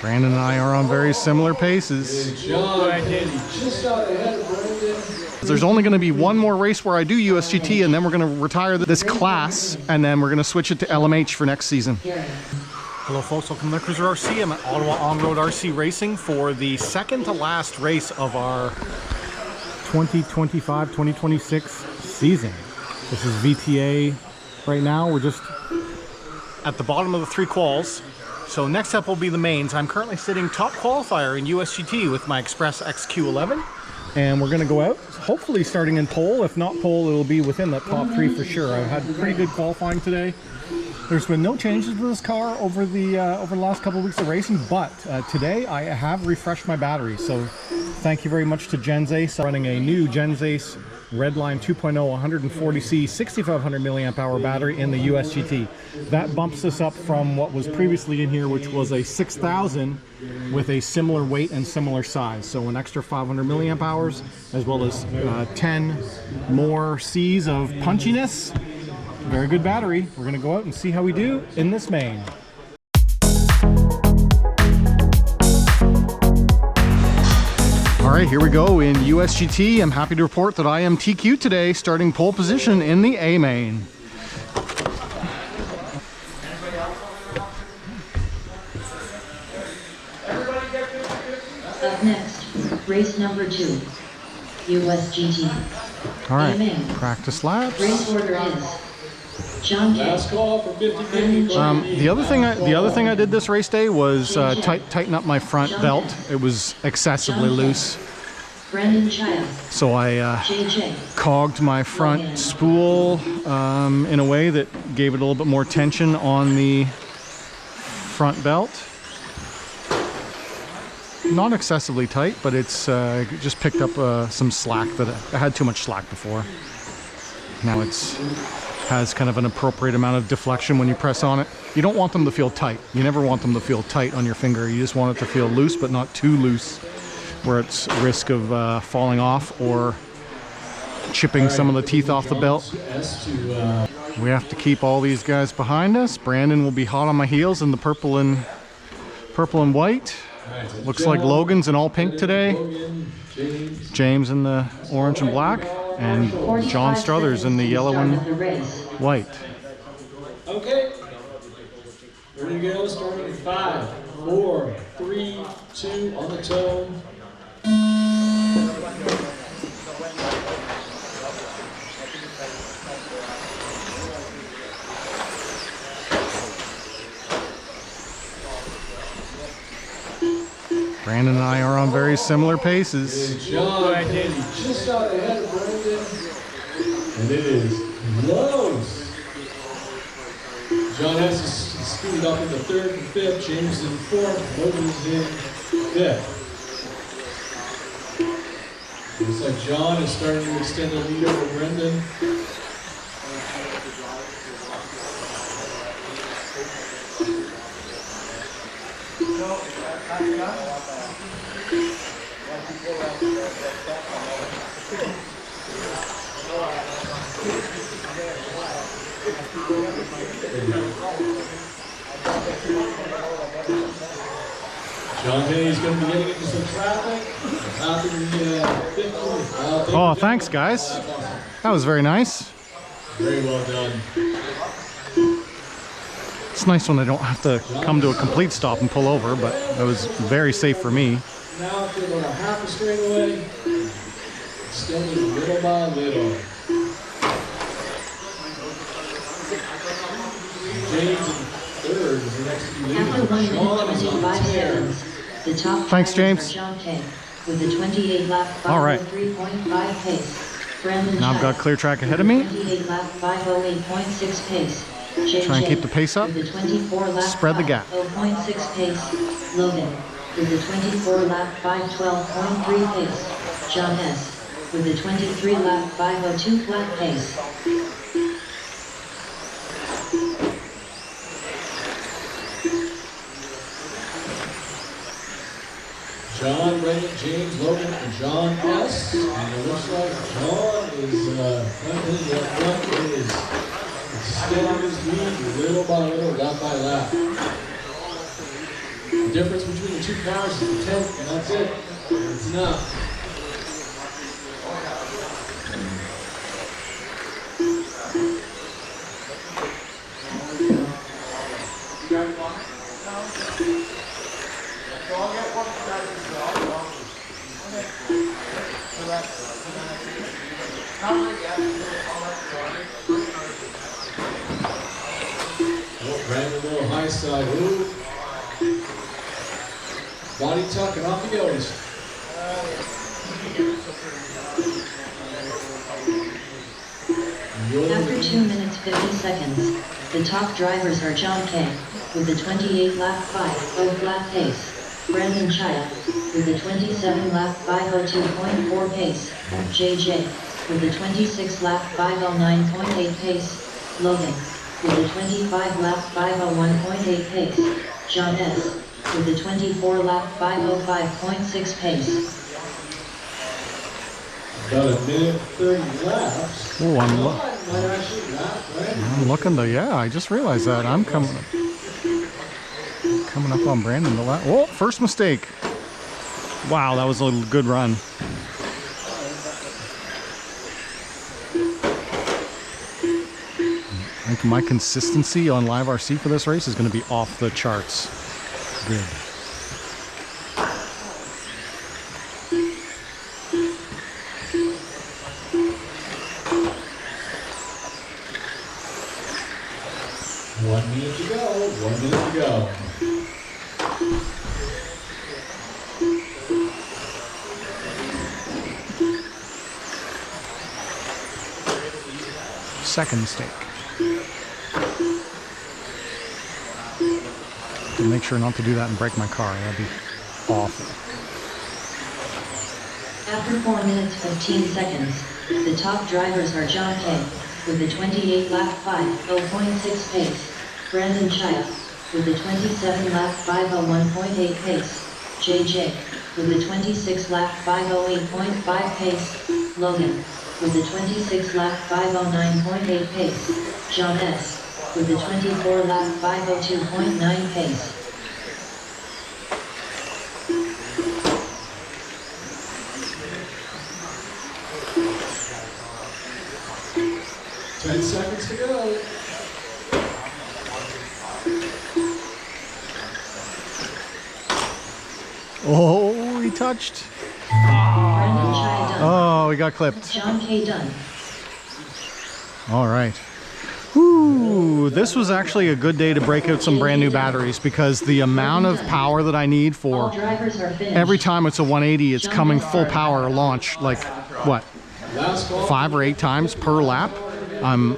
Brandon and I are on very similar paces. There's only going to be one more race where I do USGT, and then we're going to retire this class, and then we're going to switch it to LMH for next season. Hello folks, welcome to Netcruzer RC. I'm at Ottawa On-Road RC Racing for the second to last race of our 2025-2026 season. This is VTA right now. We're just at the bottom of the 3 quals. So next up will be the mains. I'm currently sitting top qualifier in USGT with my Xpress XQ11. And we're gonna go out, hopefully starting in pole. If not pole, it'll be within that top 3 for sure. I've had pretty good qualifying today. There's been no changes to this car over the last couple of weeks of racing, but today I have refreshed my battery. So thank you very much to Genzace. Running a new Genzace Redline 2.0 140C 6500 milliamp hour battery in the USGT. That bumps us up from what was previously in here, which was a 6000 with a similar weight and similar size. So an extra 500 milliamp hours, as well as 10 more C's of punchiness. Very good battery. We're going to go out and see how we do in this main. All right, here we go in USGT. I'm happy to report that I am TQ today, starting pole position in the A main. Up next, race number 2, USGT. All right, AMAIN. practice laps. Race order is John K. The other thing I did this race day was tighten up my front belt. It was excessively loose. Brandon Child. So I cogged my front spool in a way that gave it a little bit more tension on the front belt. Not excessively tight, but it's just picked up some slack that I had too much slack before. Now it's has kind of an appropriate amount of deflection when you press on it. You don't want them to feel tight. You never want them to feel tight on your finger. You just want it to feel loose, but not too loose, where it's risk of falling off or chipping some of the teeth off the belt. We have to keep all these guys behind us. Brandon will be hot on my heels in the purple and white. Looks like Logan's in all pink today. James in the orange and black. And John Struthers in the yellow and white. Okay. Ready to go. Starting in 5, 4, 3, 2 on the tone. Brandon and I are on very similar paces. John just out ahead of Brandon, and it is close. John has to speed it up into 3rd and 5th. James is in 4th. Logan is in 5th. Looks like John is starting to extend the lead over Brendan. John Day is going to be getting into some traffic. Oh, thanks, guys. That was very nice. Very well done. It's nice when I don't have to come to a complete stop and pull over, but it was very safe for me. Now after about a half a straightaway, extending little by little. James in 3rd is the next to be leading. After 1 minute Sean is on 25 10. seconds, the top Thanks, driver James. for John K. with a 28 lap All right. 503.5 pace. Brandon Now I've got clear track ahead of me. 28 lap 508.6 pace. JJ Try and keep the pace up. with a 24 lap Spread the gap. 5.6 pace. Logan with a 24 lap 512.3 pace. John S. with a 23 lap 502 flat pace. John, Brandon, James, Logan, and John S. And it looks like John is extending his lead little by little, lap by lap. The difference between the two cars is a tenth, and that's it. That's enough. Oh, Brandon, a little high side. Ooh. Body tuck and off he goes. After 2 minutes 50 seconds, the top drivers are John K. with the 28 lap 5.0 flat pace, Brandon Chaya with the 27 lap 502.4 pace, JJ with the 26 lap 509.8 pace, Logan with the 25 lap 501.8 pace, John S. with the 24 lap 505.6 pace. About a minute 30 laps. Oh, Might actually lap, right? I'm looking to, yeah, I just realized that. I'm coming up on Brandon the lap. Oh, first mistake. Wow, that was a good run. I think my consistency on live RC for this race is going to be off the charts. Good. One minute to go. 1 minute to go. Second mistake. To make sure not to do that and break my car. That'd be awful. After 4 minutes 15 seconds, the top drivers are John K. with the 28 lap 5.0.6 pace, Brandon Chaya with the 27 lap 501.8 pace, JJ with the 26 lap 508.5 pace, Logan with the 26 lap 509.8 pace, John S. with the 24 lap 502.9 pace. Seconds to go. Oh, he touched. Brandon Chaya done. Oh, he got clipped. John K. done. All right. Ooh, this was actually a good day to break out some brand new batteries because the amount of power that I need All for drivers are finished. every time it's a 180, it's coming full power launch, like what, Last call. 5 or 8 times per lap. I'm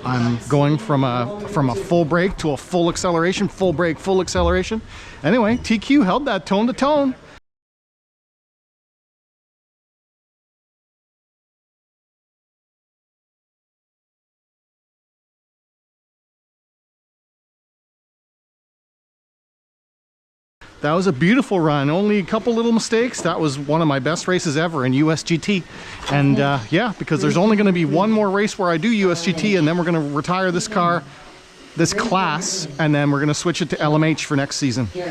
going from a full brake to a full acceleration, full brake, full acceleration. Anyway, TQ held that tone to tone. That was a beautiful run. Only a couple little mistakes. That was one of my best races ever in USGT. And yeah, because there's only going to be one more race where I do USGT, and then we're going to retire this car, this class, and then we're going to switch it to LMH for next season. All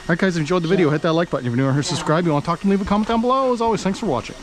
right, guys, if you enjoyed the video, hit that like button. If you're new here, subscribe. You want to talk to me, leave a comment down below. As always, thanks for watching.